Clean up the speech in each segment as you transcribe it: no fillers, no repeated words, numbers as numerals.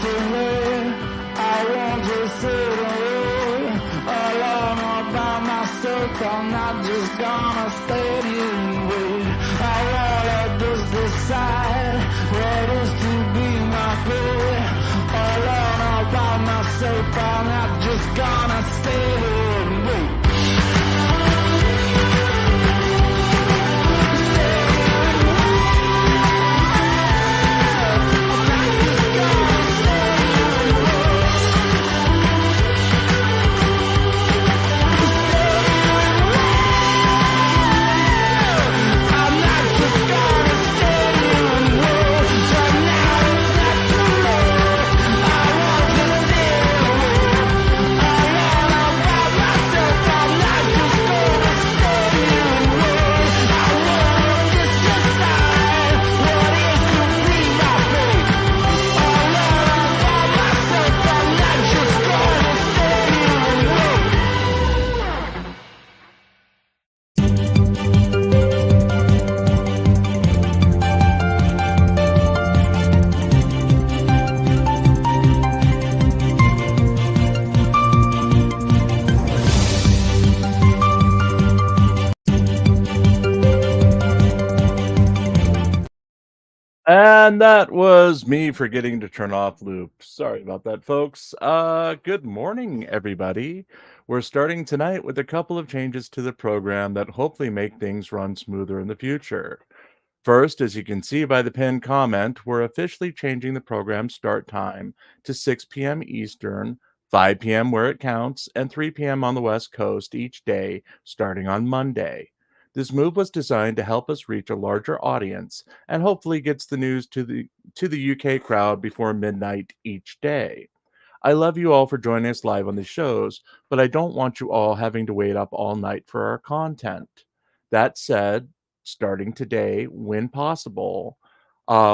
to wait. I won't just sit away alone all by myself. I'm not just gonna stay here and wait. I wanna just decide what is to be my fate. Alone all by myself, I'm not just gonna stay here and wait. And that was me forgetting to turn off loop. Sorry about that, folks. Good morning, everybody. We're starting tonight with a couple of changes to the program that hopefully make things run smoother in the future. First, as you can see by the pinned comment, we're officially changing the program start time to 6 p.m. Eastern, 5 p.m. where it counts, and 3 p.m. on the West Coast each day, starting on Monday. This move was designed to help us reach a larger audience and hopefully gets the news to the UK crowd before midnight each day. I love you all for joining us live on the shows, but I don't want you all having to wait up all night for our content. That said, starting today, when possible,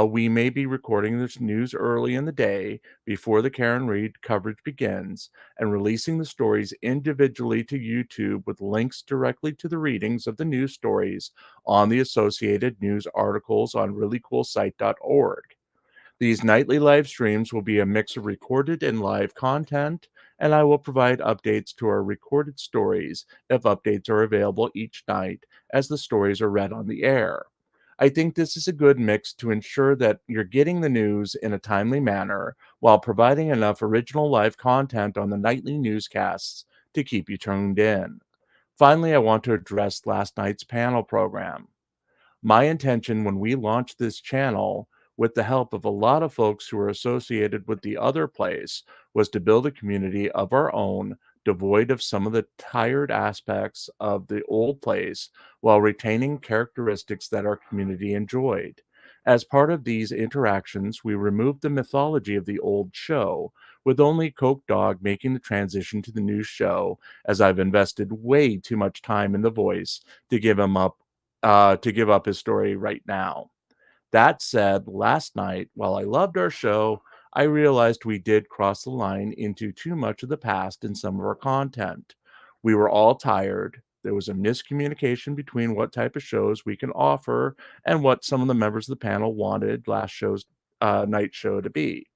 we may be recording this news early in the day before the Karen Reed coverage begins and releasing the stories individually to YouTube with links directly to the readings of the news stories on the associated news articles on reallycoolsite.org. These nightly live streams will be a mix of recorded and live content, and I will provide updates to our recorded stories if updates are available each night as the stories are read on the air. I think this is a good mix to ensure that you're getting the news in a timely manner while providing enough original live content on the nightly newscasts to keep you tuned in. Finally, I want to address last night's panel program. My intention when we launched this channel, with the help of a lot of folks who are associated with the other place, was to build a community of our own, devoid of some of the tired aspects of the old place, while retaining characteristics that our community enjoyed. As part of these interactions, we removed the mythology of the old show, with only Coke Dog making the transition to the new show, as I've invested way too much time in the voice to give up his story right now. That said, last night, while I loved our show, I realized we did cross the line into too much of the past in some of our content. We were all tired. There was a miscommunication between what type of shows we can offer and what some of the members of the panel wanted last show's night show to be.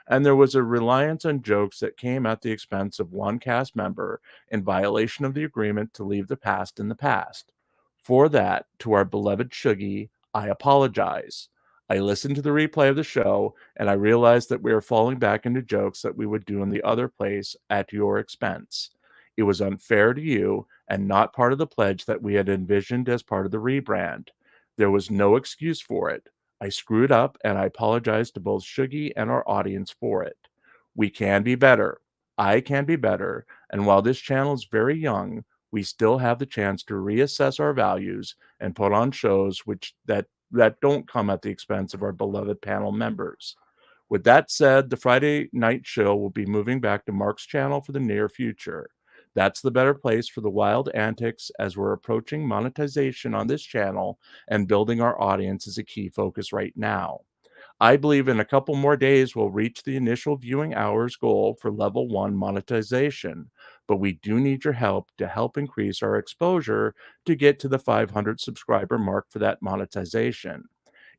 And there was a reliance on jokes that came at the expense of one cast member in violation of the agreement to leave the past in the past. For that, to our beloved Shuggy, I apologize. I listened to the replay of the show and I realized that we are falling back into jokes that we would do in the other place at your expense. It was unfair to you and not part of the pledge that we had envisioned as part of the rebrand. There was no excuse for it. I screwed up and I apologize to both Shuggy and our audience for it. We can be better. I can be better. And while this channel is very young, we still have the chance to reassess our values and put on shows that don't come at the expense of our beloved panel members. With that said, the Friday night show will be moving back to Mark's channel for the near future. That's the better place for the wild antics as we're approaching monetization on this channel, and building our audience is a key focus right now. I believe in a couple more days we'll reach the initial viewing hours goal for level 1 monetization, but we do need your help to help increase our exposure to get to the 500 subscriber mark for that monetization.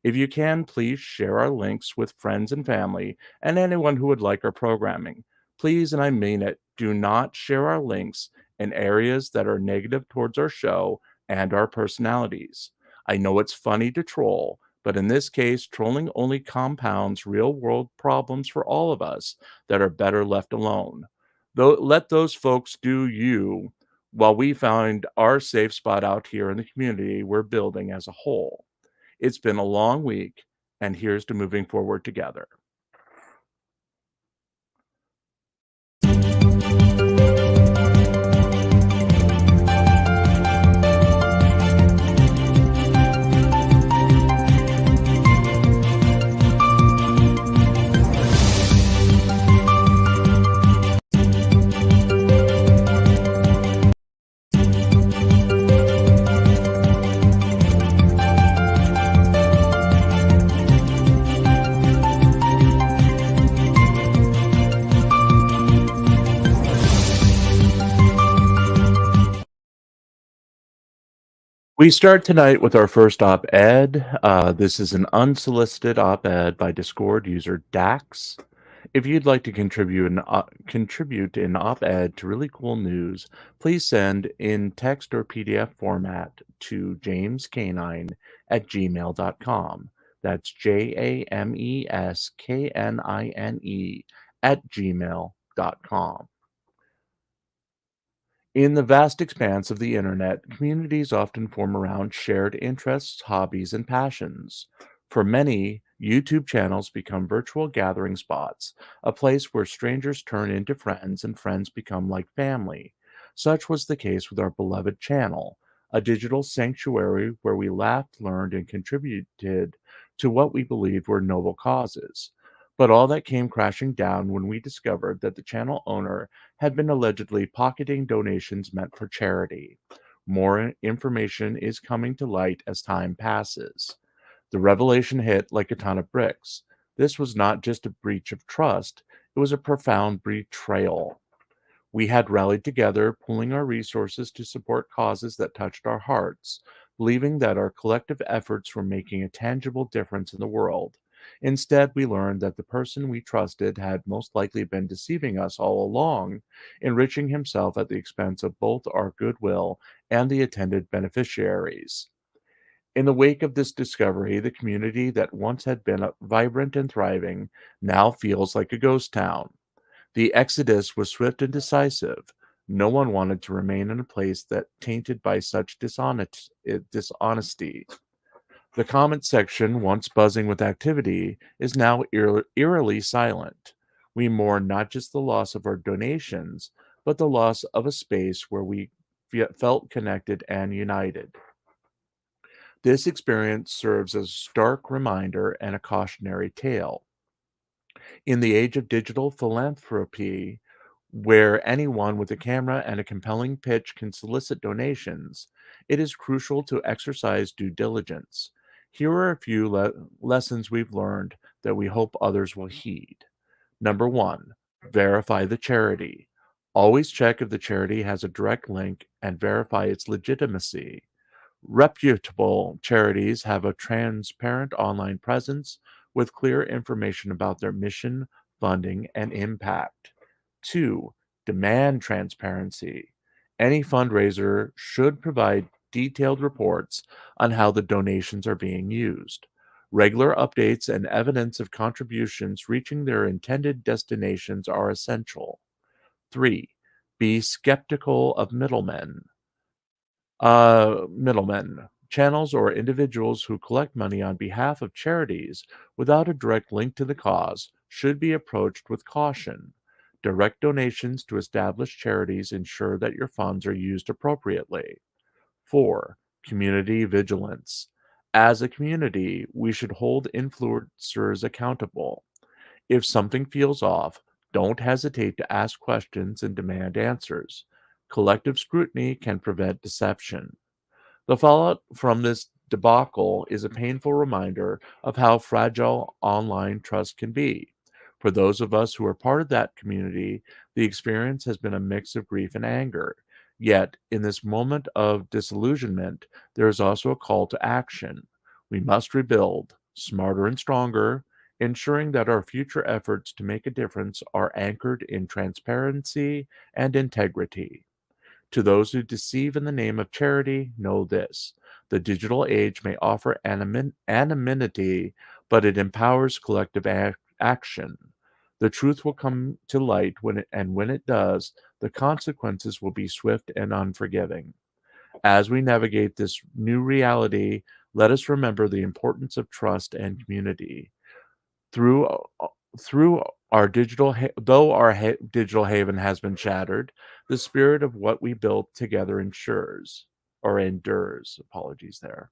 If you can, please share our links with friends and family and anyone who would like our programming. Please, and I mean it, do not share our links in areas that are negative towards our show and our personalities. I know it's funny to troll, but in this case, trolling only compounds real world problems for all of us that are better left alone. Though, let those folks do you while we find our safe spot out here in the community we're building as a whole. It's been a long week, and here's to moving forward together. We start tonight with our first op ed. This is an unsolicited op ed by Discord user Dax. If you'd like to contribute an op ed to Really Cool News, please send in text or PDF format to jamescanine@gmail.com. That's JAMESKNINE@gmail.com. In the vast expanse of the internet, communities often form around shared interests, hobbies, and passions. For many, YouTube channels become virtual gathering spots, a place where strangers turn into friends and friends become like family. Such was the case with our beloved channel, a digital sanctuary where we laughed, learned, and contributed to what we believed were noble causes. But all that came crashing down when we discovered that the channel owner had been allegedly pocketing donations meant for charity. More information is coming to light as time passes. The revelation hit like a ton of bricks. This was not just a breach of trust, it was a profound betrayal. We had rallied together, pooling our resources to support causes that touched our hearts, believing that our collective efforts were making a tangible difference in the world. Instead, we learned that the person we trusted had most likely been deceiving us all along, enriching himself at the expense of both our goodwill and the intended beneficiaries. In the wake of this discovery, the community that once had been vibrant and thriving now feels like a ghost town. The exodus was swift and decisive. No one wanted to remain in a place that tainted by such dishonesty. The comment section, once buzzing with activity, is now eerily silent. We mourn not just the loss of our donations, but the loss of a space where we felt connected and united. This experience serves as a stark reminder and a cautionary tale. In the age of digital philanthropy, where anyone with a camera and a compelling pitch can solicit donations, it is crucial to exercise due diligence. Here are a few lessons we've learned that we hope others will heed. Number one, verify the charity. Always check if the charity has a direct link and verify its legitimacy. Reputable charities have a transparent online presence with clear information about their mission, funding, and impact. Two, demand transparency. Any fundraiser should provide detailed reports on how the donations are being used. Regular updates and evidence of contributions reaching their intended destinations are essential. Three, be skeptical of middlemen, channels, or individuals who collect money on behalf of charities without a direct link to the cause should be approached with caution. Direct donations to established charities ensure that your funds are used appropriately. 4. Community vigilance. As a community, we should hold influencers accountable. If something feels off, don't hesitate to ask questions and demand answers. Collective scrutiny can prevent deception. The fallout from this debacle is a painful reminder of how fragile online trust can be. For those of us who are part of that community, the experience has been a mix of grief and anger. Yet, in this moment of disillusionment, there is also a call to action. We must rebuild. smarter and stronger, ensuring that our future efforts to make a difference are anchored in transparency and integrity. To those who deceive in the name of charity, know this: the digital age may offer anonymity, but it empowers collective action. The truth will come to light when it does, the consequences will be swift and unforgiving. As we navigate this new reality, let us remember the importance of trust and community. Through through our though our digital haven has been shattered, the spirit of what we built together endures. Apologies there.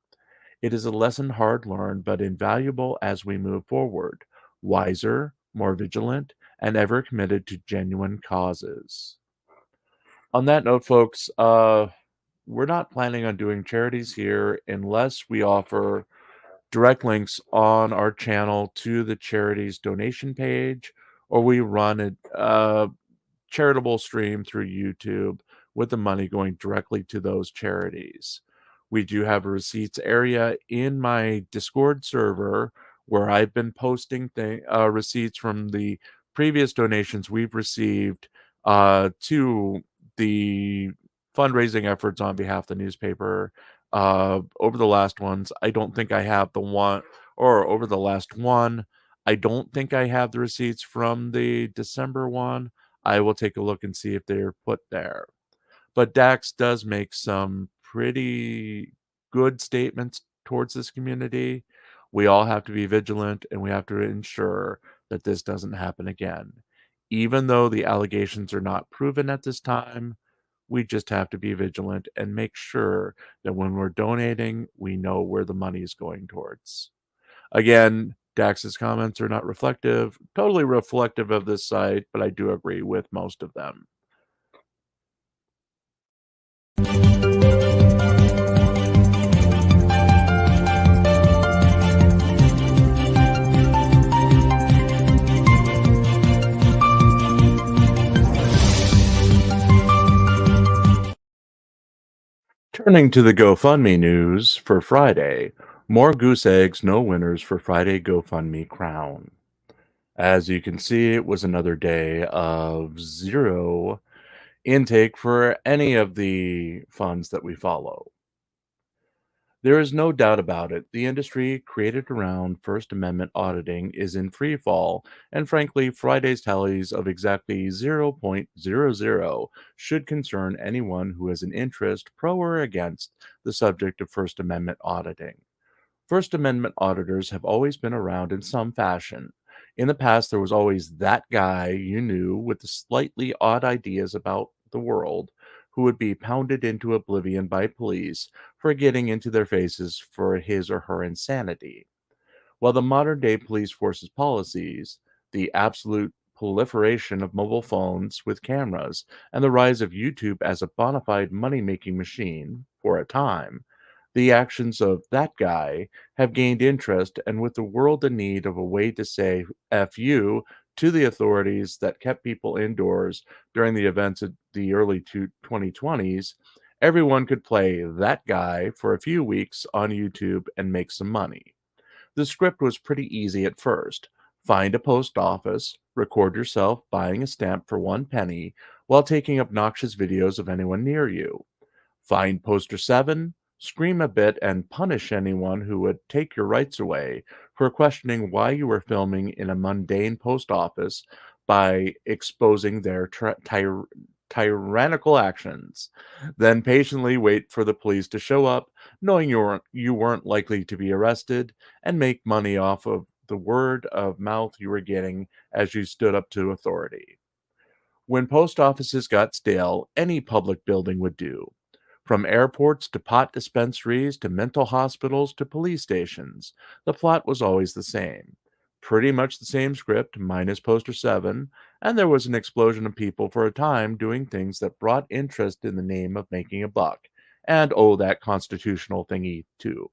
It is a lesson hard learned, but invaluable as we move forward, wiser, more vigilant, and ever committed to genuine causes. On that note, folks, we're not planning on doing charities here unless we offer direct links on our channel to the charity's donation page, or we run a charitable stream through YouTube with the money going directly to those charities. We do have a receipts area in my Discord server where I've been posting receipts from the previous donations we've received to the fundraising efforts on behalf of the newspaper. Over the last ones, I don't think I have the one, or over the last one, I don't think I have the receipts from the December one. I will take a look and see if they're put there. But Dax does make some pretty good statements towards this community. We all have to be vigilant and we have to ensure that this doesn't happen again. Even though the allegations are not proven at this time, we just have to be vigilant and make sure that when we're donating, we know where the money is going towards. Again, Dax's comments are not totally reflective of this site, but I do agree with most of them. Turning to the GoFundMe news for Friday, more goose eggs, no winners for Friday GoFundMe crown. As you can see, it was another day of zero intake for any of the funds that we follow. There is no doubt about it. The industry created around First Amendment auditing is in free fall, and frankly, Friday's tallies of exactly 0.00 should concern anyone who has an interest, pro or against, the subject of First Amendment auditing. First Amendment auditors have always been around in some fashion. In the past, there was always that guy you knew with the slightly odd ideas about the world who would be pounded into oblivion by police for getting into their faces for his or her insanity. While the modern day police force's policies, the absolute proliferation of mobile phones with cameras, and the rise of YouTube as a bona fide money making machine, for a time, the actions of that guy have gained interest, and with the world in need of a way to say F you to the authorities that kept people indoors during the events of the early 2020s, everyone could play that guy for a few weeks on YouTube and make some money. The script was pretty easy at first. Find a post office, record yourself buying a stamp for 1 penny while taking obnoxious videos of anyone near you. Find poster 7, scream a bit, and punish anyone who would take your rights away for questioning why you were filming in a mundane post office by exposing their tyrannical actions. Then patiently wait for the police to show up, knowing you weren't likely to be arrested, and make money off of the word of mouth you were getting as you stood up to authority. When post offices got stale, any public building would do. From airports to pot dispensaries to mental hospitals to police stations, the plot was always the same. Pretty much the same script, minus poster 7, and there was an explosion of people for a time doing things that brought interest in the name of making a buck. And oh, that constitutional thingy, too.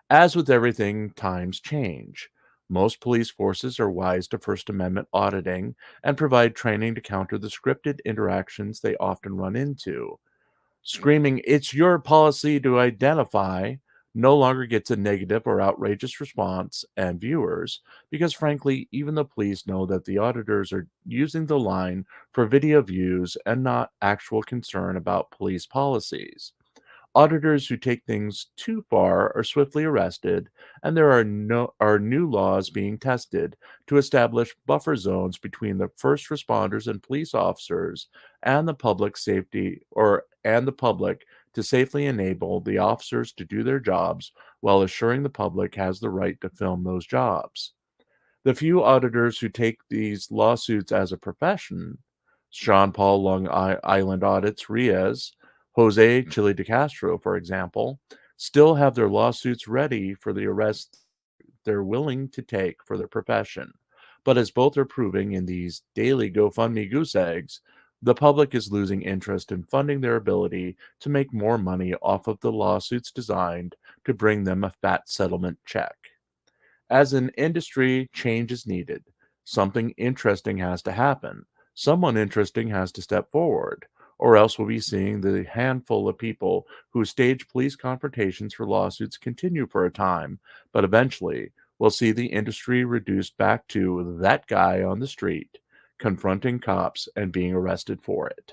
As with everything, times change. Most police forces are wise to First Amendment auditing and provide training to counter the scripted interactions they often run into. Screaming, "It's your policy to identify," no longer gets a negative or outrageous response and viewers because, frankly, even the police know that the auditors are using the line for video views and not actual concern about police policies. Auditors who take things too far are swiftly arrested, and there are new laws being tested to establish buffer zones between the first responders and police officers and the public to safely enable the officers to do their jobs while assuring the public has the right to film those jobs. The few auditors who take these lawsuits as a profession, Sean Paul Island Audits Riaz, Jose Chile de Castro, for example, still have their lawsuits ready for the arrests they're willing to take for their profession. But as both are proving in these daily GoFundMe goose eggs, the public is losing interest in funding their ability to make more money off of the lawsuits designed to bring them a fat settlement check. As an industry, change is needed. Something interesting has to happen. Someone interesting has to step forward, or else we'll be seeing the handful of people who stage police confrontations for lawsuits continue for a time, but eventually we'll see the industry reduced back to that guy on the street, confronting cops and being arrested for it.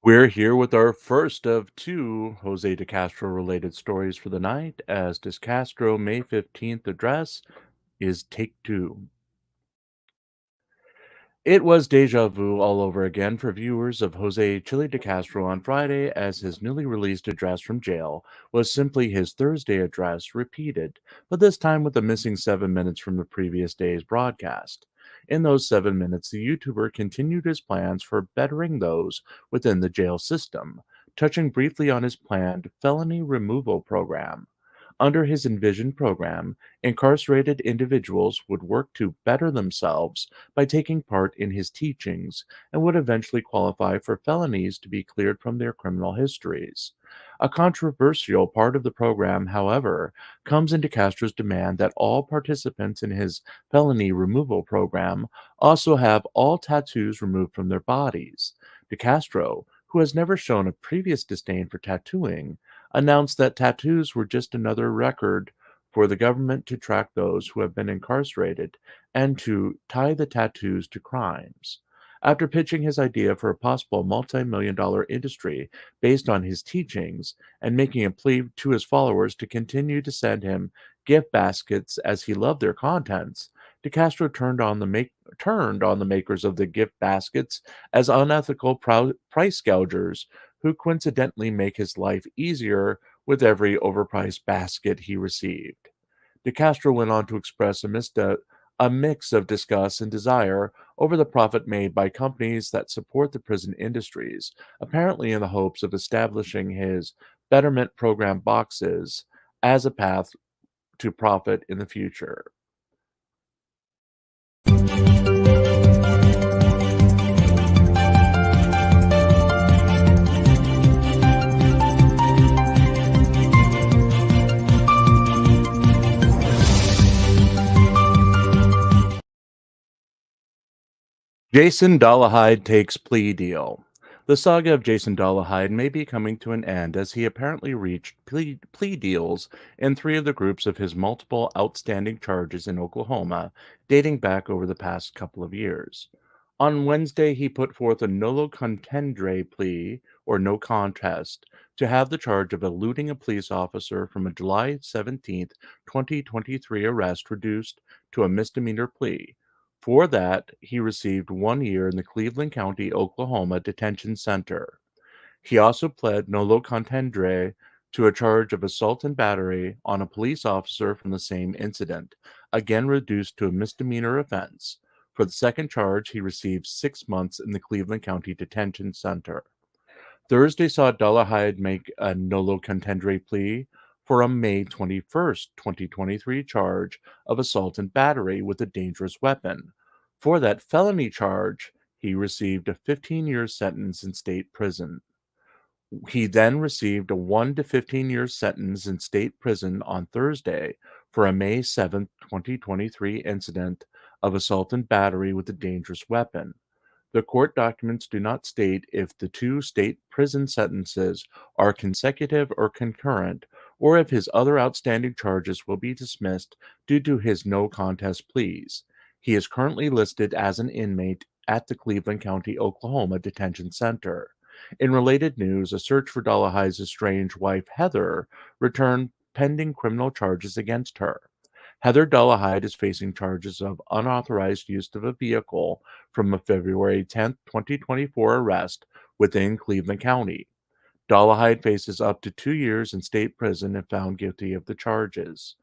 We're here with our first of two Jose de Castro related stories for the night, as De Castro May 15th address is Take Two. It was déjà vu all over again for viewers of Jose Chile de Castro on Friday, as his newly released address from jail was simply his Thursday address repeated, but this time with the missing 7 minutes from the previous day's broadcast. In those 7 minutes, the YouTuber continued his plans for bettering those within the jail system, touching briefly on his planned felony removal program. Under his envisioned program, incarcerated individuals would work to better themselves by taking part in his teachings and would eventually qualify for felonies to be cleared from their criminal histories. A controversial part of the program, however, comes into Castro's demand that all participants in his felony removal program also have all tattoos removed from their bodies. De Castro, who has never shown a previous disdain for tattooing, announced that tattoos were just another record for the government to track those who have been incarcerated and to tie the tattoos to crimes. After pitching his idea for a possible multi-million-dollar industry based on his teachings and making a plea to his followers to continue to send him gift baskets as he loved their contents, De Castro turned on the makers of the gift baskets as unethical price gougers who coincidentally make his life easier with every overpriced basket he received. De Castro went on to express a mix of disgust and desire over the profit made by companies that support the prison industries, apparently in the hopes of establishing his betterment program boxes as a path to profit in the future. Jason Dollahide takes plea deal. The saga of Jason Dollahide may be coming to an end as he apparently reached plea deals in three of the groups of his multiple outstanding charges in Oklahoma, dating back over the past couple of years. On Wednesday, he put forth a nolo contendere plea, or no contest, to have the charge of eluding a police officer from a July 17th, 2023 arrest reduced to a misdemeanor plea. For that, he received 1 year in the Cleveland County, Oklahoma Detention Center. He also pled nolo contendere to a charge of assault and battery on a police officer from the same incident, again reduced to a misdemeanor offense. For the second charge, he received 6 months in the Cleveland County Detention Center. Thursday saw Dollahide make a nolo contendere plea for a May 21st, 2023 charge of assault and battery with a dangerous weapon. For that felony charge, he received a 15-year sentence in state prison. He then received a 1 to 15-year sentence in state prison on Thursday for a May 7th, 2023 incident of assault and battery with a dangerous weapon. The court documents do not state if the two state prison sentences are consecutive or concurrent, or if his other outstanding charges will be dismissed due to his no contest pleas. He is currently listed as an inmate at the Cleveland County, Oklahoma Detention Center. In related news, a search for Dollahide's estranged wife, Heather, returned pending criminal charges against her. Heather Dullahide is facing charges of unauthorized use of a vehicle from a February 10th, 2024 arrest within Cleveland County. Dullahide faces up to 2 years in state prison if found guilty of the charges.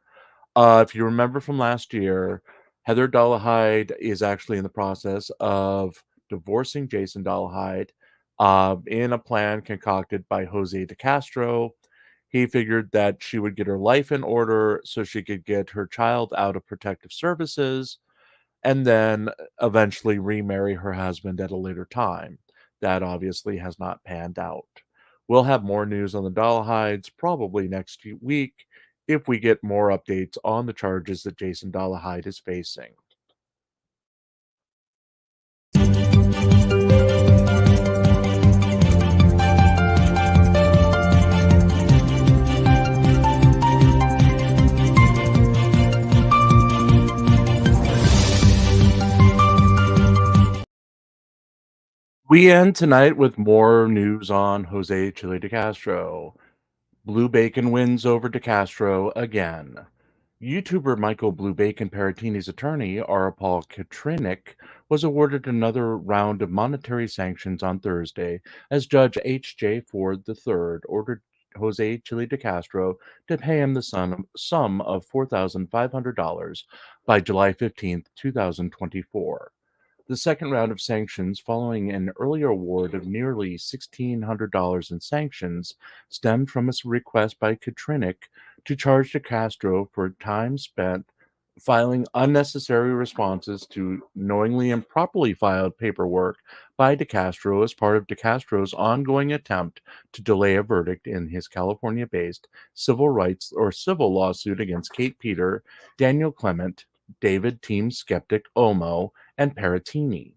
If you remember from last year, Heather Dullahide is actually in the process of divorcing Jason Dullahide in a plan concocted by Jose de Castro. He figured that she would get her life in order so she could get her child out of protective services and then eventually remarry her husband at a later time. That obviously has not panned out. We'll have more news on the Dollahides probably next week if we get more updates on the charges that Jason Dollahide is facing. We end tonight with more news on Jose Chile de Castro. Blue Bacon wins over de Castro again. YouTuber Michael Blue Bacon Paratini's attorney, Paul Katrinik, was awarded another round of monetary sanctions on Thursday as Judge H.J. Ford III ordered Jose Chile de Castro to pay him the sum of $4,500 by July 15th, 2024. The second round of sanctions, following an earlier award of nearly $1,600 in sanctions, stemmed from a request by Katrinik to charge De Castro for time spent filing unnecessary responses to knowingly improperly filed paperwork by De Castro as part of De Castro's ongoing attempt to delay a verdict in his California based civil rights or civil lawsuit against Kate Peter, Daniel Clement, David Team Skeptic Omo, and Paratini.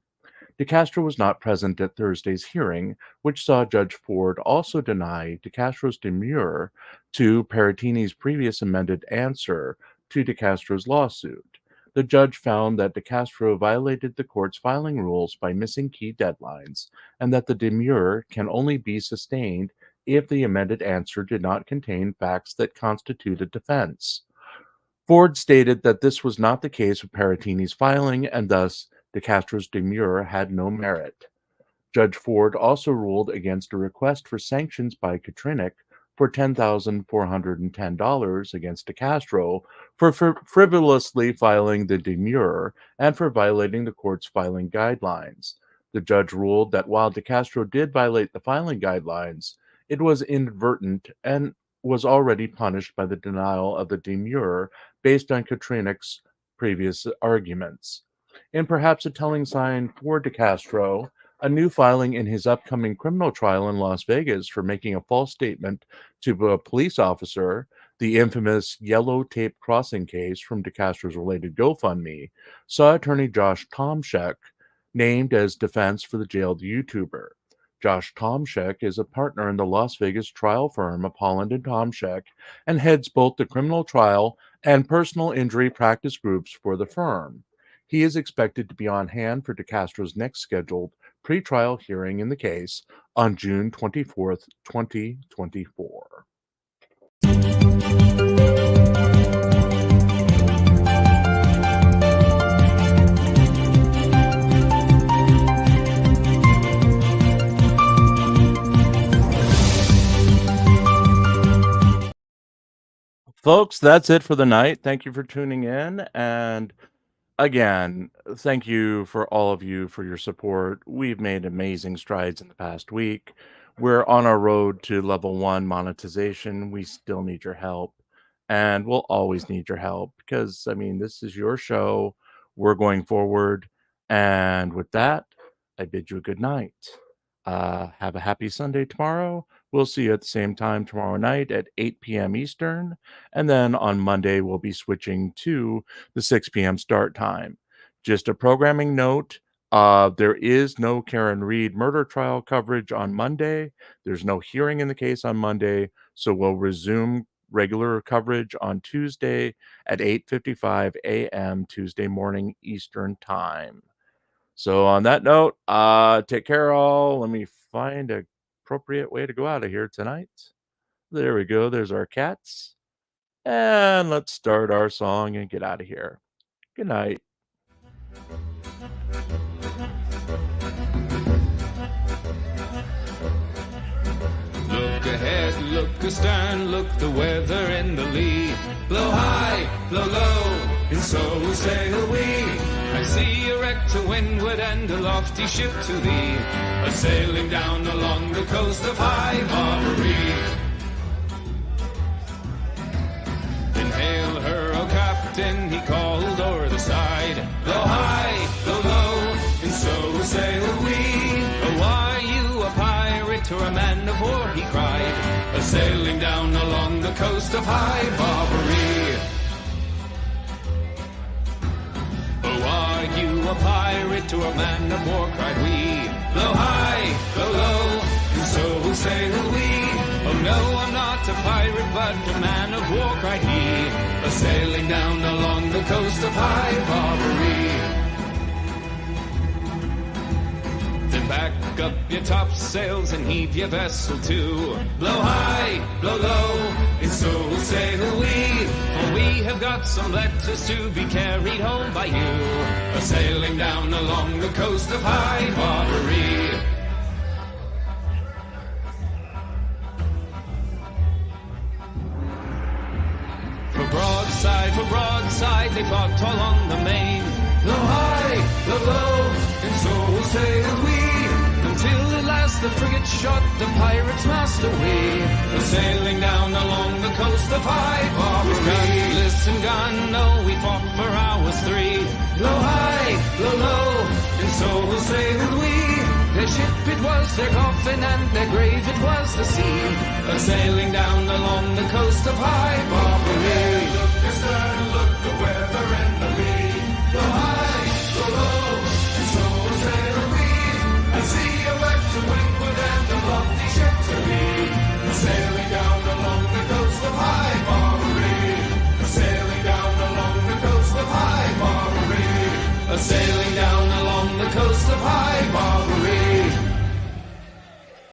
De Castro was not present at Thursday's hearing, which saw Judge Ford also deny De Castro's demurrer to Paratini's previous amended answer to De Castro's lawsuit. The judge found that De Castro violated the court's filing rules by missing key deadlines, and that the demurrer can only be sustained if the amended answer did not contain facts that constitute a defense. Ford stated that this was not the case with Paratini's filing, and thus De Castro's demurrer had no merit. Judge Ford also ruled against a request for sanctions by Katrinik for $10,410 against De Castro for frivolously filing the demurrer and for violating the court's filing guidelines. The judge ruled that while De Castro did violate the filing guidelines, it was inadvertent and was already punished by the denial of the demurrer based on Katrinik's previous arguments. In perhaps a telling sign for De Castro, a new filing in his upcoming criminal trial in Las Vegas for making a false statement to a police officer, the infamous yellow tape crossing case from De Castro's related GoFundMe, saw attorney Josh Tomshek named as defense for the jailed YouTuber. Josh Tomshek is a partner in the Las Vegas trial firm of Holland and Tomshek and heads both the criminal trial and personal injury practice groups for the firm. He is expected to be on hand for De Castro's next scheduled pretrial hearing in the case on June 24th, 2024. Folks, that's it for the night. Thank you for tuning in. And again, thank you for all of you for your support. We've made amazing strides in the past week. We're on our road to level 1 monetization. We still need your help, and we'll always need your help because, I mean, this is your show. We're going forward. And with that, I bid you a good night. Have a happy Sunday tomorrow. We'll see you at the same time tomorrow night at 8 p.m. Eastern. And then on Monday, we'll be switching to the 6 p.m. start time. Just a programming note. There is no Karen Reed murder trial coverage on Monday. There's no hearing in the case on Monday, so we'll resume regular coverage on Tuesday at 8:55 a.m. Tuesday morning Eastern Time. So on that note, take care all. Let me find a appropriate way to go out of here tonight. There we go. There's our cats. And let's start our song and get out of here. Good night. Look ahead, look astern, look the weather in the lee. Blow high, blow low, and so sail we. I see a wreck to windward and a lofty ship to thee, a sailing down along the coast of High Barbary. Then hail her, O captain, he called o'er the side. Blow high, blow low, and so sail we. Oh, are you a pirate or a man of war, he cried, a sailing down along the coast of High Barbary. Oh, are you a pirate or a man of war, cried we. Blow high, blow low, and so sail we. Oh no, I'm not a pirate, but a man of war, cried he, a sailing down along the coast of High Barbary. Then back up your topsails and heave your vessel to. Blow high, blow low, and so sail we. For we have got some letters to be carried home by you, a sailing down along the coast of High Barbary. For broadside, they fought all on the main. Blow high, blow low, and so sailed we, until at last the frigate shot the pirate's master away, a sailing down along the coast of High Barbary. Listen, gun, no, we fought for hours 3. Blow high, blow low, and so sailed we. Their ship it was, their coffin, and their grave it was the sea, a sailing down along the coast of High Barbary.